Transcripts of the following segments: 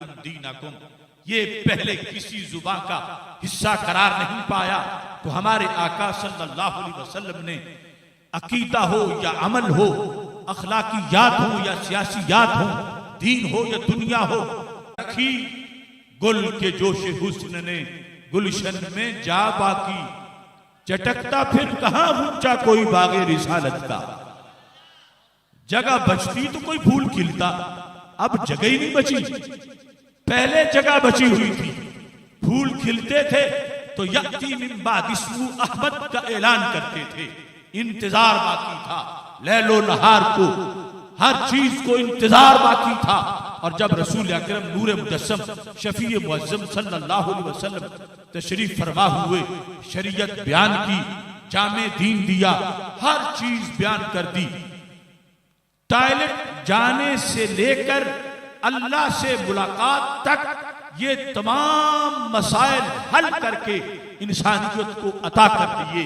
दीनकुम, ये पहले किसी जुबान का हिस्सा करार नहीं पाया। तो हमारे आका सल्लल्लाहु अलैहि वसल्लम ने अकीदा हो या अमल हो, अखलाकियात हो या सियासियात हो, दीन हो या दुनिया हो, रखी गुल के जोश हुस्न ने गुलशन में जा बाकी, चटकता फिर कहां ऊंचा कोई बागे रिसालत का। जगह बचती तो कोई फूल खिलता, अब जगह ही नहीं बची। पहले जगह बची हुई थी, फूल खिलते थे तो यक्ति मिन बाद इस्मु अहमद का ऐलान करते थे। इंतजार बाकी था, लैलो नहार को, हर चीज को इंतजार बाकी था। और जब रसूल अकरम नूर मुजस्सम शफीए मुअज्जम सल्लल्लाहु अलैहि वसल्लम तशरीफ फरमा हुए, शरीयत बयान की, जामे दीन दिया, हर चीज बयान कर दी। टॉयलेट जाने से लेकर अल्लाह से मुलाकात तक ये तमाम मसाइल हल करके इंसानियत को अता कर दिए।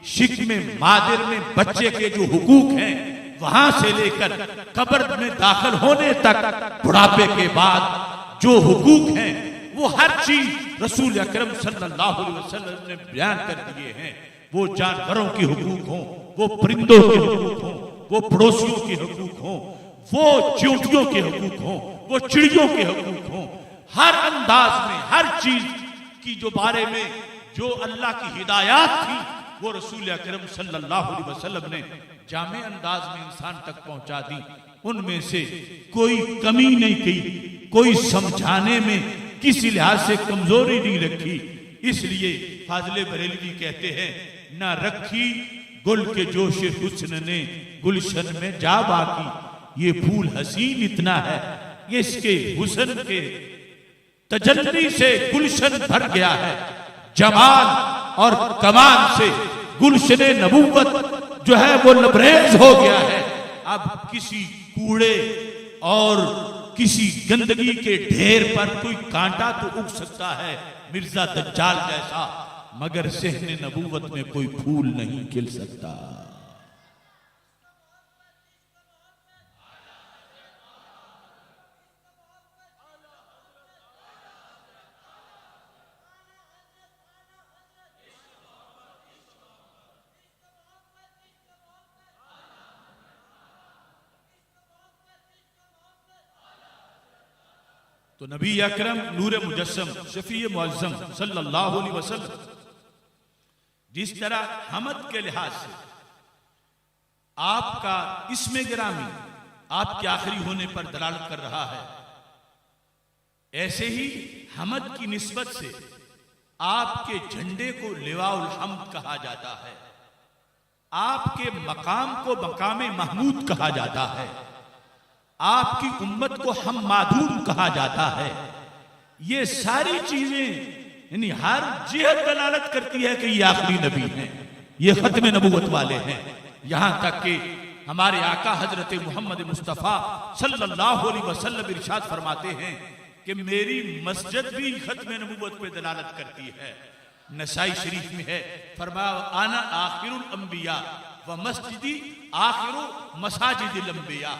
शिक में मादिर में बच्चे के जो हुकूक हैं, वहां से लेकर कब्र में दाखिल होने तक, बुढ़ापे के बाद जो हुकूक हैं, वो हर चीज रसूल अकरम सल्लल्लाहु अलैहि वसल्लम ने बयान कर दिए हैं। वो जानवरों के हुकूक हों, वो परिंदों के हुकूक हों, वो पड़ोसियों के हुकूक हों, वो चींटियों के हुकूक हों, वो चिड़ियों के हुकूक हों, हर अंदाज में हर चीज की जो बारे में जो अल्लाह की हिदायत थी, वो रसूल अकरम सल्लल्लाहु अलैहि वसल्लम ने जामे अंदाज में इंसान तक पहुंचा दी। उनमें से कोई कमी नहीं की, कोई समझाने में किसी लिहाज से कमजोरी नहीं रखी। इसलिए फाजिले बरेलवी कहते हैं, ना रखी गुल के जोश हुस्न ने गुलशन में जा बाकी। ये फूल हसीन इतना है, इसके हुस्न के तजल्ली से गुलशन भर गया है। जमाल और कमाल से गुलशन नबूवत जो है वो लबरेज हो गया है। अब किसी कूड़े और किसी गंदगी के ढेर पर कोई कांटा तो उग सकता है मिर्जा दज्जाल जैसा, मगर सेहने नबूवत में कोई फूल नहीं खिल सकता। तो नबी अकरम नूर मुजस्सम शफीए मुअज्जम सल्लल्लाहु अलैहि वसल्लम जिस तरह हमद के लिहाज से आपका इसमें गिरामी आपके आखिरी होने पर दलालत कर रहा है, ऐसे ही हमद की निस्बत से आपके झंडे को लिवाउल हम्द कहा जाता है, आपके मकाम को मकाम महमूद कहा जाता है, आपकी उम्मत को हम माधूम कहा जाता है। ये सारी चीजें यानी हर जिहत दलालत करती है कि ये आखिरी नबी हैं, ये खत्म नबूवत वाले हैं। यहां तक कि हमारे आका हजरत मोहम्मद मुस्तफ़ा सल्लल्लाहु अलैहि वसल्लम इरशाद फरमाते हैं कि मेरी मस्जिद भी खत्म नबूवत पे दलालत करती है। नसाई शरीफ में है, फरमाया आना आखिरुल अंबिया व मस्जिदी आखिरु मसाजिदिल अंबिया,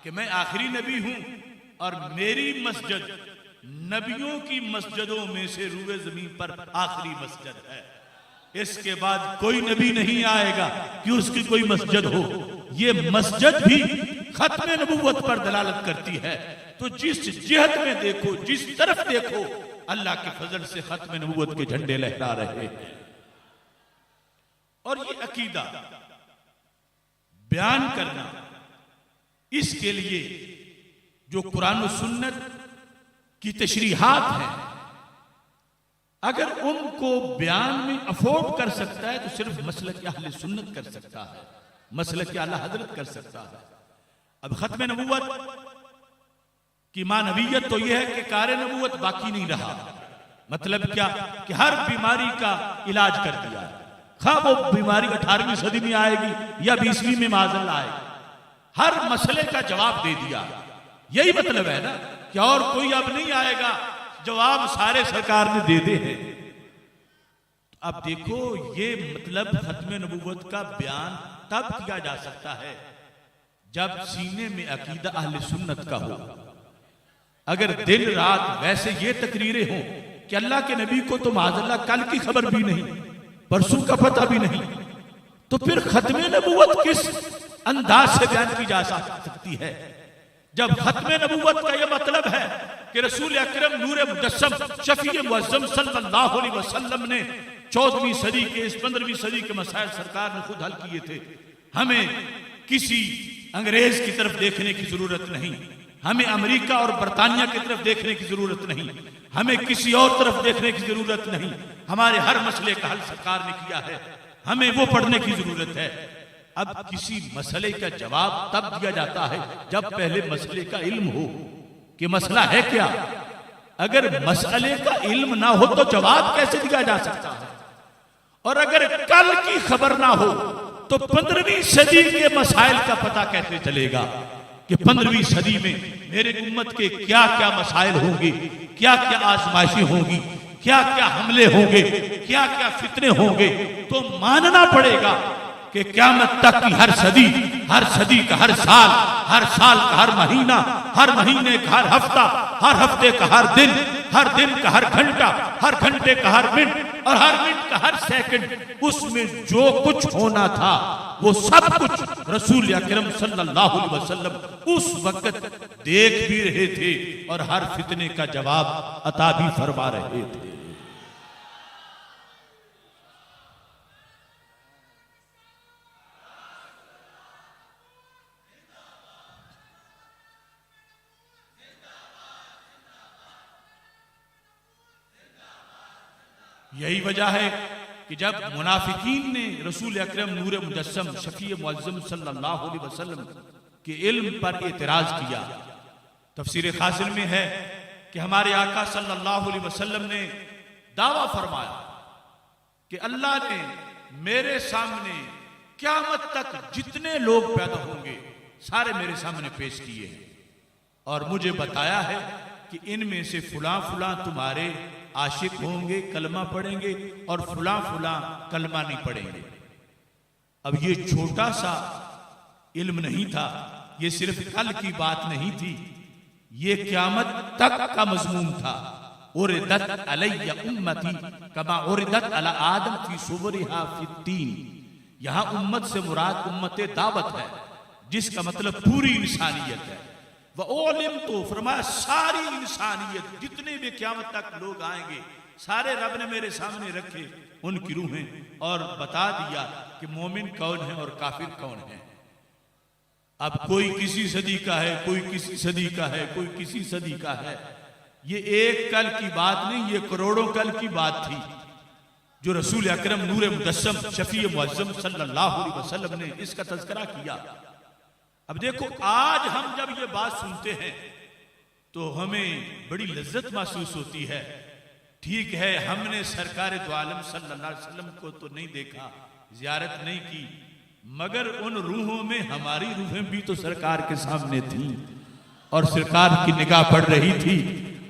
कि मैं आखिरी नबी हूं और मेरी मस्जिद नबियों की मस्जिदों में से रूए जमीन पर आखिरी मस्जिद है। इसके बाद कोई नबी नहीं आएगा कि उसकी कोई मस्जिद हो। ये मस्जिद भी खत्म नबूवत पर दलालत करती है। तो जिस जिहत में देखो, जिस तरफ देखो, अल्लाह के फजल से खत्म नबूवत के झंडे लहरा रहे हैं। और ये अकीदा बयान करना, इसके लिए जो कुरान और सुन्नत की तशरीहात है, अगर उनको बयान में अफोर्ड कर सकता है तो सिर्फ मसलक अहले सुन्नत कर सकता है, मसलक आला हजरत कर सकता है। अब खत्म नबूवत की मानवियत तो यह है कि कार नबूवत बाकी नहीं रहा। मतलब क्या कि हर बीमारी का इलाज कर दिया, खा वो बीमारी 18वीं सदी में आएगी या 20वीं में माजल आएगी, हर मसले का जवाब दे दिया। यही मतलब है ना कि और कोई अब नहीं आएगा, जवाब सारे सरकार ने दे दे हैं। अब देखो, ये मतलब खत्म नबूवत का बयान तब किया जा सकता है जब सीने में अकीदा अहले सुन्नत का हो, अगर दिन रात वैसे ये तकरीरें हों कि अल्लाह के नबी को तो माज़अल्लाह कल की खबर भी नहीं, परसों का पता भी नहीं, तो फिर खत्मे नबूवत किस अंदाज से बयान की जा सकती है? जब खत्मे नबूवत का यह मतलब है कि रसूल अकरम नूर मुजस्सम शफी मुअज़्ज़म सल्लल्लाहु अलैहि वसल्लम ने 14वीं सदी के इस 15वीं सदी के मसाइल सरकार ने खुद हल किए थे। हमें किसी अंग्रेज की तरफ देखने की जरूरत नहीं, हमें अमेरिका और बरतानिया की तरफ देखने की जरूरत नहीं, हमें किसी और तरफ देखने की जरूरत नहीं। हमारे हर मसले का हल सरकार ने किया है, हमें वो पढ़ने की जरूरत है। अब किसी मसले का जवाब तब दिया जाता है जब पहले मसले का इल्म हो कि मसला है क्या। अगर मसले का इल्म ना हो तो जवाब कैसे दिया जा सकता है? और अगर कल की खबर ना हो तो 15वीं सदी के मसाइल का पता कैसे चलेगा कि 15वीं सदी में मेरे उम्मत के क्या क्या मसाइल होंगे, क्या क्या आजमाइशें होंगी, क्या क्या हमले होंगे, क्या क्या फितने होंगे। तो मानना पड़ेगा कि क़यामत तक की हर सदी का हर साल का हर महीना, हर महीने का हर हफ्ता, हर हफ्ते का हर दिन का हर घंटा, हर घंटे का हर मिनट और हर मिनट का हर सेकंड, उसमें जो कुछ होना था वो सब कुछ रसूल अकरम सल्लल्लाहु अलैहि वसल्लम उस वक्त देख भी रहे थे और हर फितने का जवाब अता भी फरमा रहे थे। यही वजह है कि जब मुनाफिकीन ने रसूल अकरम नूर मुजस्सम शफी मुअज़्ज़म सल्लल्लाहु अलैहि वसल्लम के इल्म पर एतराज किया, तफसीर खासिर में है कि हमारे आका सल्लल्लाहु अलैहि वसल्लम ने दावा फरमाया कि अल्लाह ने मेरे सामने क़यामत तक जितने लोग पैदा होंगे सारे मेरे सामने पेश किए हैं और मुझे बताया है कि इनमें से फुला फुला तुम्हारे आशिक होंगे, कलमा पढ़ेंगे और फुला फुला कलमा नहीं पढ़ेंगे। अब ये छोटा सा इल्म नहीं था, ये सिर्फ कल की बात नहीं थी, ये क़यामत तक का मज़मून था। उरिदत अलैया उम्मती कमा उरिदत अला आदम फी सुवरिहा फिद्दीन। यहां उम्मत से मुराद उम्मत दावत है, जिसका मतलब पूरी इंसानियत है। वह ओलिम तो फरमाया सारी इंसानियत, जितने भी क़यामत तक लोग आएंगे सारे रब ने मेरे सामने रखे उनकी रूहें और बता दिया कि मोमिन कौन है और काफिर कौन है। अब कोई किसी सदी का है, कोई किसी सदी का है, कोई किसी सदी का है। ये एक कल की बात नहीं, ये करोड़ों कल की बात थी जो रसूल अकरम नूर मुजस्सम शफी मुअज़्ज़म सल्लल्लाहु अलैहि वसल्लम ने इसका तज़किरा किया। अब देखो, आज हम जब ये बात सुनते हैं तो हमें बड़ी लज्जत महसूस होती है। ठीक है, हमने सरकार दो आलम सल्लल्लाहु अलैहि वसल्लम को तो नहीं देखा, ज़ियारत नहीं की, मगर उन रूहों में हमारी रूहें भी तो सरकार के सामने थी और सरकार की निगाह पड़ रही थी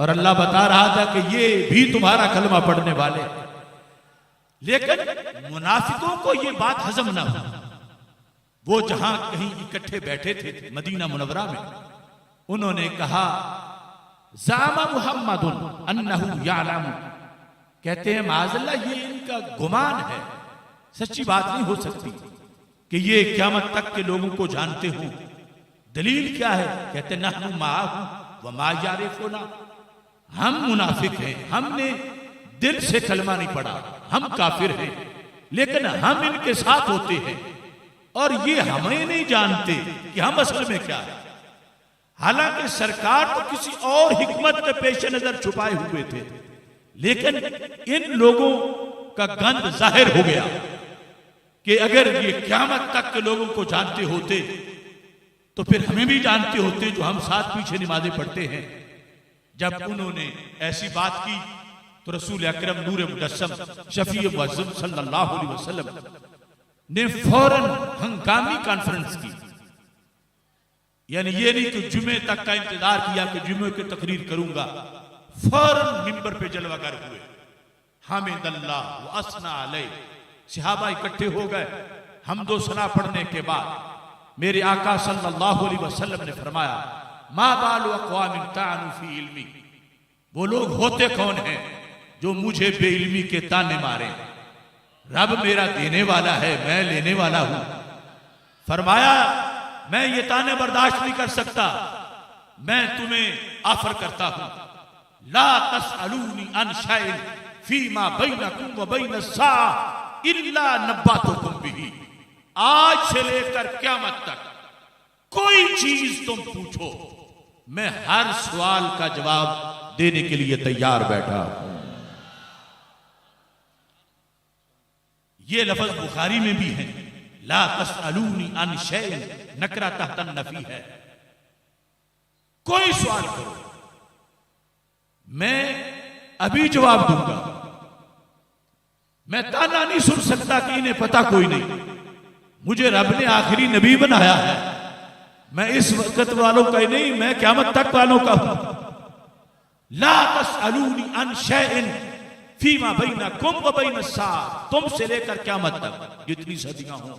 और अल्लाह बता रहा था कि ये भी तुम्हारा कलमा पढ़ने वाले। लेकिन मुनाफिकों को ये बात हजम ना हुई। वो जहां कहीं इकट्ठे बैठे थे मदीना मुनव्वरा में, उन्होंने कहा ज़ामा मुहम्मदुन अन्नहु यालम, कहते हैं माज़अल्लाह ये इनका गुमान है, सच्ची बात नहीं हो सकती कि ये क़यामत तक के लोगों को जानते हो। दलील क्या है? कहते नहनु माहु व मा यारिफुना, हम मुनाफिक हैं, हमने दिल से कलमा नहीं पढ़ा, हम काफिर हैं, लेकिन हम इनके साथ होते हैं और ये हमें नहीं जानते कि हम असल में क्या है। हालांकि सरकार तो किसी और हिकमत के पेश नजर छुपाए हुए थे, लेकिन इन लोगों का गंद जाहिर हो गया कि अगर ये क़यामत तक के लोगों को जानते होते तो फिर हमें भी जानते होते जो हम साथ पीछे नमाजें पढ़ते हैं। जब उन्होंने ऐसी बात की तो रसूल अकरम नूर मुजस्सम शफी मुअज़्ज़म सल्लल्लाहु अलैहि वसल्लम ने फौरन हंगामी कॉन्फ्रेंस की। यानी ये नहीं कि जुमे तक का इंतजार किया कि जुमे की तकरीर करूंगा, फौरन मिंबर पे जलवागर हुए। हामिदल्लाह व अस्ना अलैह, सहाबा इकट्ठे हो गए। हमदो सना पढ़ने के बाद मेरे आका सल्लल्लाहु अलैहि वसल्लम ने फरमाया मा बालु अक़वामिन तानु फी इल्मी, वो लोग होते कौन हैं जो मुझे बेइल्मी के ताने मारे। रब मेरा देने वाला है, मैं लेने वाला हूं। फरमाया मैं ये ताने बर्दाश्त नहीं कर सकता, मैं तुम्हें ऑफर करता हूं, ला तसअलूनी अन शैइन फीमा बैनकुम व बैन अस्सा इल्ला नब्बातुकुम बिही। आज से लेकर क़यामत तक कोई चीज तुम पूछो, मैं हर सवाल का जवाब देने के लिए तैयार बैठा हूं। ये लफ्ज बुखारी में भी है, ला तसअलूनी अन शैइन, नकरा तहतन नफी है। कोई सवाल करो मैं अभी जवाब दूंगा। मैं ताना नहीं सुन सकता कि इन्हें पता कोई नहीं, मुझे रब ने आखिरी नबी बनाया है, मैं इस वक्त वालों का ही नहीं, मैं क़यामत तक वालों का हूं। ला तसअलूनी अन शैइन फीमा बैनकुम व बैन अस्सा, तुमसे लेकर क़यामत तक जितनी सदियां हों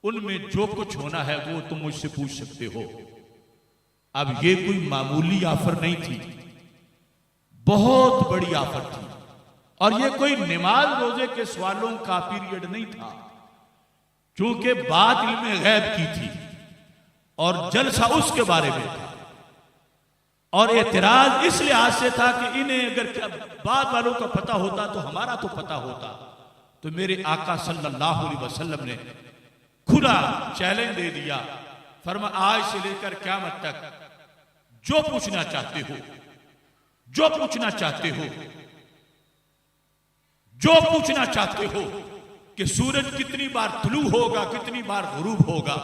उनमें जो कुछ होना है वो तुम मुझसे पूछ सकते हो। अब ये कोई मामूली ऑफर नहीं थी, बहुत बड़ी ऑफर थी। और ये कोई नमाज रोजे के सवालों का पीरियड नहीं था, क्योंकि बात इल्मे गैब की थी और जलसा उसके बारे में था। और एतराज इस लिहाज से था कि इन्हें अगर बाद वालों का पता होता तो हमारा तो पता होता। तो मेरे आका सल्लल्लाहु अलैहि वसल्लम ने खुला चैलेंज दे दिया, फरमा आज से लेकर क़यामत तक जो पूछना चाहते हो, जो पूछना चाहते हो, जो पूछना चाहते हो कि सूरज कितनी बार तुलू होगा, कितनी बार गुरूब होगा,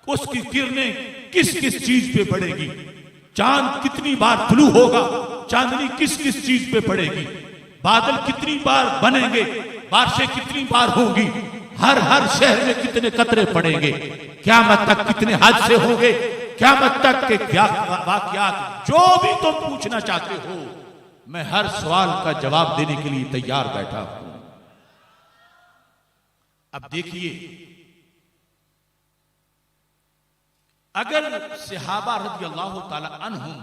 उसकी किरणें किस किस चीज पे पड़ेगी, चांद कितनी बार तुलू होगा, चांदनी किस किस चीज पे पड़ेगी, बादल कितनी बार बनेंगे, बारिशें कितनी बार होंगी, हर हर शहर में कितने कतरे पड़ेंगे, क़यामत तक कितने हादसे होंगे, क़यामत तक के क्या वाक़यात, जो भी तुम पूछना चाहते हो मैं हर सवाल का जवाब देने के लिए तैयार बैठा हूं। अब देखिए, अगर सहाबा रज़ियल्लाहु ताला अन्हुम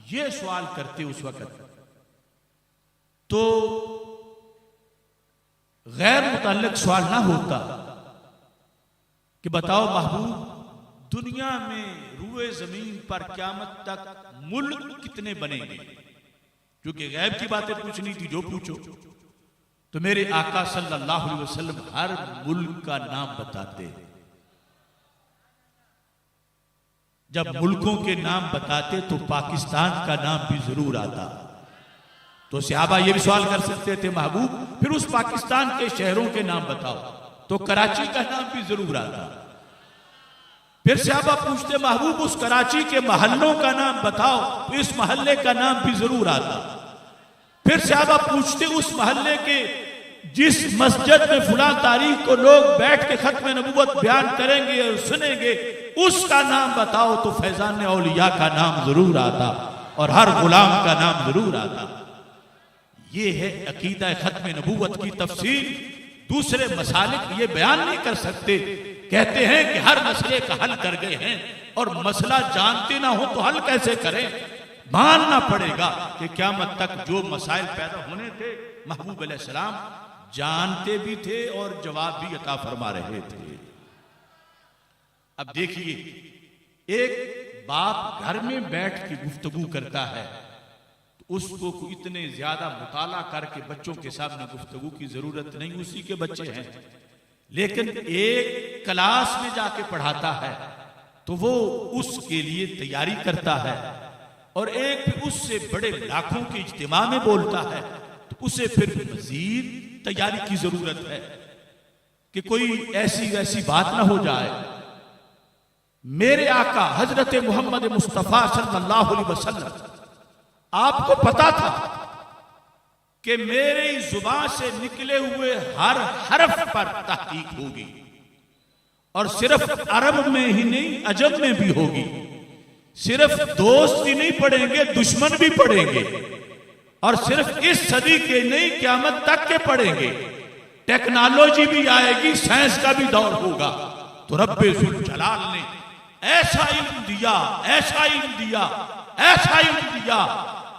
ये सवाल करते उस वक्त, तो गैर मुतल्लिक सवाल ना होता कि बताओ महबूब, दुनिया में रूए जमीन पर क़यामत तक मुल्क कितने बनेंगे, क्योंकि गैब की बातें पूछनी थी, जो पूछो। तो मेरे आका सल्लल्लाहु अलैहि वसल्लम हर मुल्क का नाम बताते। जब मुल्कों के नाम बताते तो पाकिस्तान का नाम भी जरूर आता। तो सहाबा ये भी सवाल कर सकते थे, महबूब फिर उस पाकिस्तान के शहरों के नाम बताओ, तो कराची का नाम भी जरूर आता। फिर सहाबा पूछते, महबूब उस कराची के मोहल्लों का नाम बताओ, तो इस मोहल्ले का नाम भी जरूर आता। फिर सहाबा पूछते, उस मोहल्ले के जिस मस्जिद में फुला तारीख को लोग बैठ के खत्म नबूवत बयान करेंगे और सुनेंगे, उसका नाम बताओ, तो फैजान औलिया का नाम जरूर आता और हर गुलाम का नाम जरूर आता। ये है अकीदा खत्म नबूवत की तफसीर। दूसरे मसालिक ये बयान नहीं कर सकते, कहते हैं कि हर मसले का हल कर गए हैं, और मसला जानते ना हो तो हल कैसे करें। मानना पड़ेगा कि क़यामत तक जो मसाइल पैदा होने थे महबूब अलैहिस्सलाम जानते भी थे और जवाब भी अता फरमा रहे थे। अब देखिए, एक बाप घर में बैठ के गुफ्तगू करता है तो उसको इतने ज्यादा मुताला करके बच्चों के सामने गुफ्तगू की जरूरत नहीं, उसी के बच्चे हैं। लेकिन एक क्लास में जाके पढ़ाता है तो वो उसके लिए तैयारी करता है, और एक फिर उससे बड़े लाखों के इज्तिमा में बोलता है तो उसे फिर मजीद तैयारी की जरूरत है कि कोई ऐसी वैसी बात ना हो जाए। मेरे आका हजरत मोहम्मद मुस्तफा सल्लल्लाहु अलैहि वसल्लम, आपको पता था कि मेरी जुबान से निकले हुए हर हरफ पर तहकीक होगी, और सिर्फ अरब में ही नहीं अजम में भी होगी। सिर्फ दोस्त ही नहीं पढ़ेंगे, दुश्मन भी पढ़ेंगे, और सिर्फ इस सदी के नहीं क़यामत तक के पढ़ेंगे। टेक्नोलॉजी भी आएगी, साइंस का भी दौर होगा। तो रब्बे ज़ुल जलाल ने ऐसा इल्म दिया, ऐसा इल्म दिया, ऐसा इल्म दिया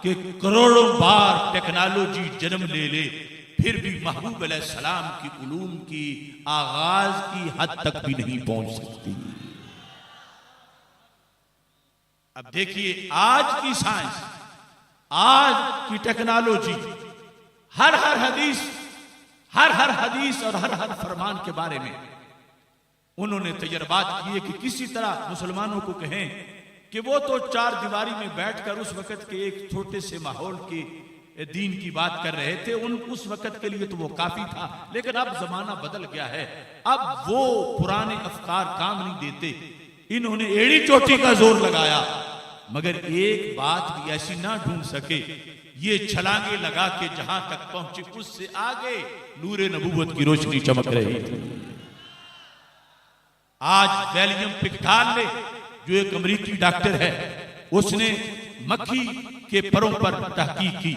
कि करोड़ों बार टेक्नोलॉजी जन्म ले ले, फिर भी महबूब अलैहिस्सलाम की उलूम की आगाज की हद तक भी नहीं पहुंच सकती। अब देखिए आज की साइंस, आज की टेक्नोलॉजी हर हर हदीस और हर हर फरमान के बारे में उन्होंने तजर्बात किए कि किसी तरह मुसलमानों को कहें कि वो तो चार दीवारी में बैठकर उस वक्त के एक छोटे से माहौल के दीन की बात कर रहे थे, उस वक्त के लिए तो वो काफी था। लेकिन अब जमाना बदल गया है, अब वो पुराने अफकार काम नहीं देते। इन्होंने एड़ी चोटी का जोर लगाया, मगर एक बात भी ऐसी ना ढूंढ सके, ये छलांगे लगा के जहां तक पहुंचे उससे आगे नूरे नबूवत की रोशनी चमक रही थी। आज विलियम पिक्टाल ने, जो एक अमेरिकी डॉक्टर है, उसने मक्खी के परों पर तहकीक की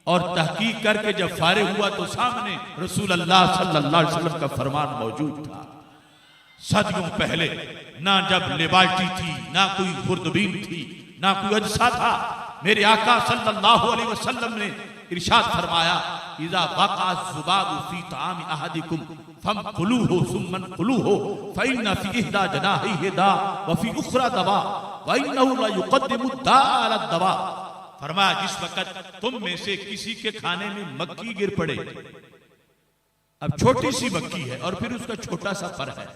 और तहकीक करके जब फारिग हुआ तो सामने रसूल अल्लाह सल्लल्लाहु अलैहि वसल्लम का फरमान मौजूद था। सदियों पहले ना जब लेबार्टी थी, ना कोई खुर्दबीन थी, ना कोई अजसा था, मेरे आका सल्लल्लाहु अलैहि वसल्लम ने इरशाद फरमाया, इज़ा वक़अ ज़ुबाबु फ़ी ताअमि अहदिकुम फमकुलूहु सुम्मन कुलूहु फ़इन्ना फ़ी इहदा जनाहिहि दा व फ़ी उख़रा दवा व इन्नहु ला युक़द्दिमु दा अला दवा। फरमाया जिस वक़्त तुम में से किसी के खाने में मक्खी गिर पड़े, अब छोटी सी मक्खी है और फिर उसका छोटा सा पर है,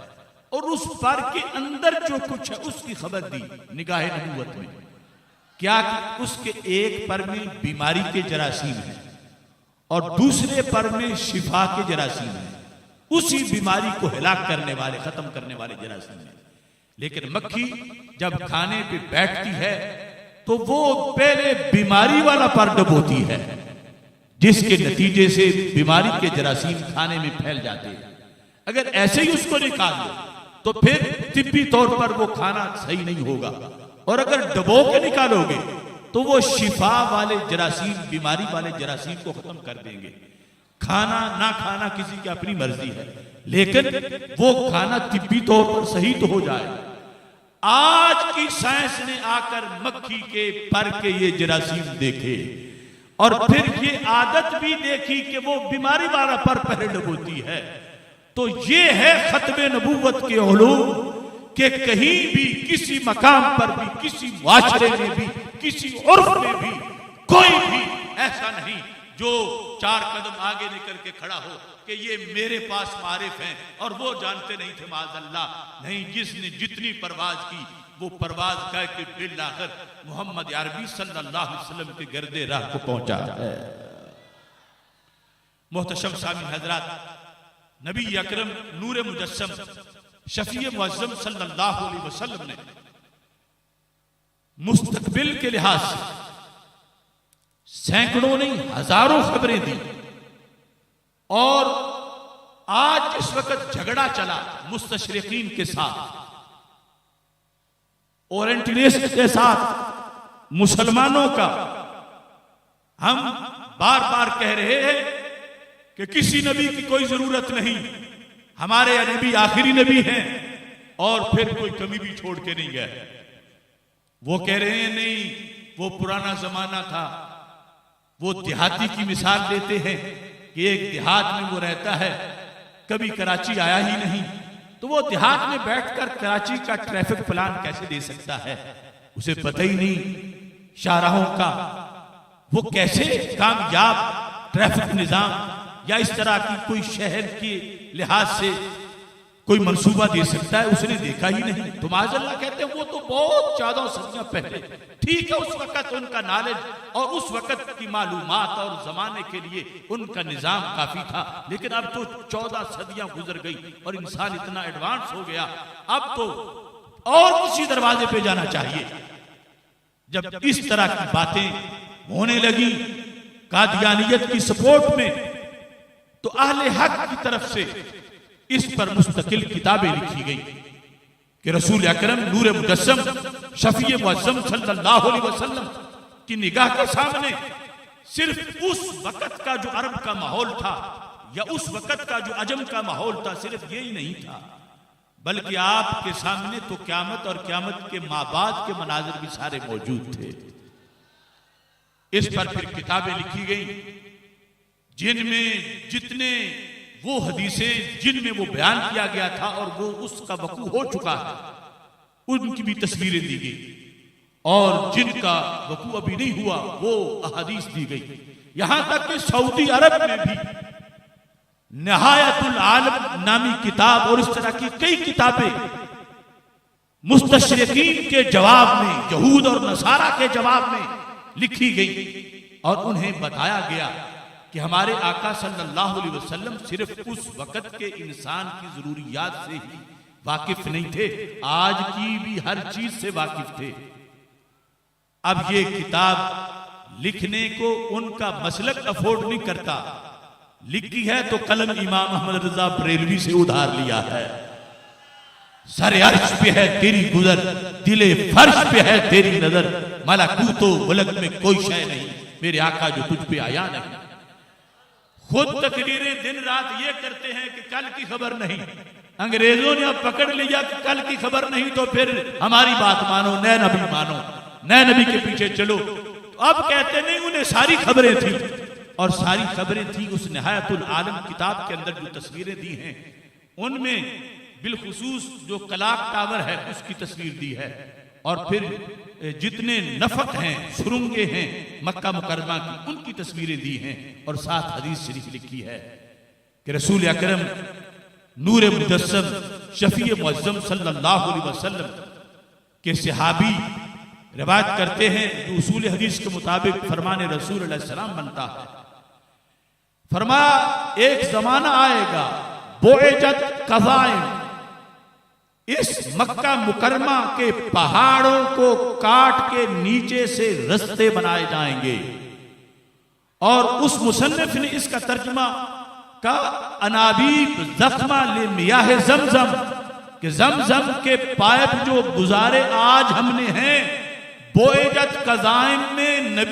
और उस पर के अंदर जो कुछ है उसकी खबर दी निगाह नबूवत में, क्या कि उसके एक पर में बीमारी के जरासीम है और दूसरे पर में शिफा के जरासीम है, उसी बीमारी को हिलाक करने वाले, खत्म करने वाले जरासीम है। लेकिन मक्खी जब खाने पे बैठती है तो वो पहले बीमारी वाला पर डबोती है, जिसके नतीजे से बीमारी के जरासीम खाने में फैल जाते हैं। अगर ऐसे ही उसको निकाल दो तो फिर तिब्बी तौर पर वो खाना सही नहीं होगा, और अगर डबो के निकालोगे तो वो शिफा वाले जरासीम, बीमारी वाले जरासीम को खत्म कर देंगे। खाना ना खाना किसी की अपनी मर्जी है, लेकिन वो खाना तिब्बी तौर पर सही तो हो जाए। आज की साइंस ने आकर मक्खी के पर के ये जरासीम देखे और फिर ये आदत भी देखी कि वो बीमारी वाला पर पहले डबोती है। तो ये है खत्मे नबूवत के उलूम कि कहीं भी, किसी मकाम पर भी, किसी मुआशरे में भी, किसी उर्फ में भी कोई भी ऐसा नहीं जो चार कदम आगे निकल के खड़ा हो कि ये मेरे पास मारिफ हैं और वो जानते नहीं थे माज़अल्लाह। नहीं, जिसने जितनी परवाज की वो परवाज करके बिल आखिर मोहम्मद अरबी सल्लल्लाहु अलैहि वसल्लम के गर्दे राह को पहुंचा है। मोहतशम सामीन हजरात, नबी अकरम नूर मुजस्सम शफीए मुअज़्ज़म सल्लल्लाहु अलैहि वसल्लम ने मुस्तकबिल के लिहाज से सैकड़ों नहीं हजारों खबरें दी, और आज जिस वक्त झगड़ा चला मुस्तशरिकीन के साथ, ओरिएंटलिस्ट के साथ मुसलमानों का, हम बार बार कह रहे हैं कि किसी नबी की कोई जरूरत नहीं, हमारे नबी आखिरी नबी हैं और फिर कोई कमी भी छोड़ के नहीं गए। वो कह रहे हैं नहीं, वो पुराना जमाना था। वो देहाती की मिसाल देते हैं कि एक देहात में वो रहता है, कभी कराची आया ही नहीं, तो वो देहात में बैठकर कराची का ट्रैफिक प्लान कैसे दे सकता है, उसे पता ही नहीं शाहराहों का वो कैसे कामयाब ट्रैफिक निजाम या इस तरह की कोई शहर के लिहाज से कोई मंसूबा दे सकता है, उसने देखा ही नहीं। तो माज़अल्लाह कहते हैं वो तो बहुत 14 सदियां पहले, ठीक है, उस वक्त उनका नॉलेज और उस वक्त की मालूमात और जमाने के लिए उनका निजाम काफी था, लेकिन अब तो 14 सदियां गुजर गई और इंसान इतना एडवांस हो गया, अब तो और किसी दरवाजे पे जाना चाहिए। जब इस तरह की बातें होने लगी कादियानियत की सपोर्ट में, तो अहले हक की तरफ से इस पर मुस्तकिल किताबें लिखी गई कि रसूल अकरम नूर मुजस्सम शफीए मुअज़्ज़म सल्लल्लाहु अलैहि वसल्लम की निगाह के सामने सिर्फ उस वक्त का जो अरब का माहौल था या उस वक्त का जो अजम का माहौल था, सिर्फ यही नहीं था, बल्कि आपके सामने तो क़यामत और क़यामत के माँ बाप के मनाजिर भी सारे मौजूद थे। इस पर फिर किताबें लिखी गई जिनमें जितने वो हदीसें जिनमें वो बयान किया गया था और वो उसका वकू हो चुका है, उनकी भी तस्वीरें दी गई, और जिनका वकू अभी नहीं हुआ वो अहादीस दी गई। यहां तक कि सऊदी अरब में भी निहायतुल आलम नामी किताब और इस तरह की कई किताबें मुस्तशरिकीन के जवाब में, यहूद और नसारा के जवाब में लिखी गई और उन्हें बताया गया कि हमारे आका सल्लल्लाहु अलैहि वसल्लम सिर्फ उस वक़्त के इंसान की जरूरियात से ही वाकिफ नहीं थे, आज की भी हर चीज से वाकिफ थे। अब ये किताब लिखने को उनका मसलक अफोर्ड नहीं करता, लिखी है तो कलम इमाम अहमद रजा बरेलवी से उधार लिया है। सर अर्श पे है तेरी गुजर, दिले फर्श पे है तेरी नजर, मलकूतो मुल्क में कोई शय नहीं, मेरे आका जो तुझ पे आया नहीं। खुद तकरीरें दिन रात ये करते हैं कि कल की खबर नहीं, अंग्रेजों ने अब पकड़ लिया कि कल की खबर नहीं तो फिर हमारी बात मानो, नए नबी मानो, नए नबी के पीछे चलो। तो अब कहते नहीं, उन्हें सारी खबरें थी और सारी खबरें थी उस निहायतुल आलम किताब के अंदर जो तस्वीरें दी हैं उनमें बिलखुसूस जो कलाक टावर है उसकी तस्वीर दी है, और फिर जितने नफक हैं, सुरंगे हैं मक्का मुकरमा की, उनकी तस्वीरें दी हैं, और साथ हदीस शरीफ लिखी है कि रसूल अकरम नूर मुजस्सम शफी मुअज्जम सल्लल्लाहु अलैहि वसल्लम के सहाबी रिवायत करते हैं कि उसूल हदीस के मुताबिक फरमान रसूल अलैहि सलाम बनता है। फरमाया एक जमाना आएगा बोएजत कज़ाइम, इस मक्का मुकरमा के पहाड़ों को काट के नीचे से रास्ते बनाए जाएंगे। और उस मुसन्निफ ने इसका तर्जुमा का अनाबीब जख्मा ले मियाह जमजम, कि जमजम के पाइप जो गुजारे आज हमने हैं बोएजत कज़ाइम में नबी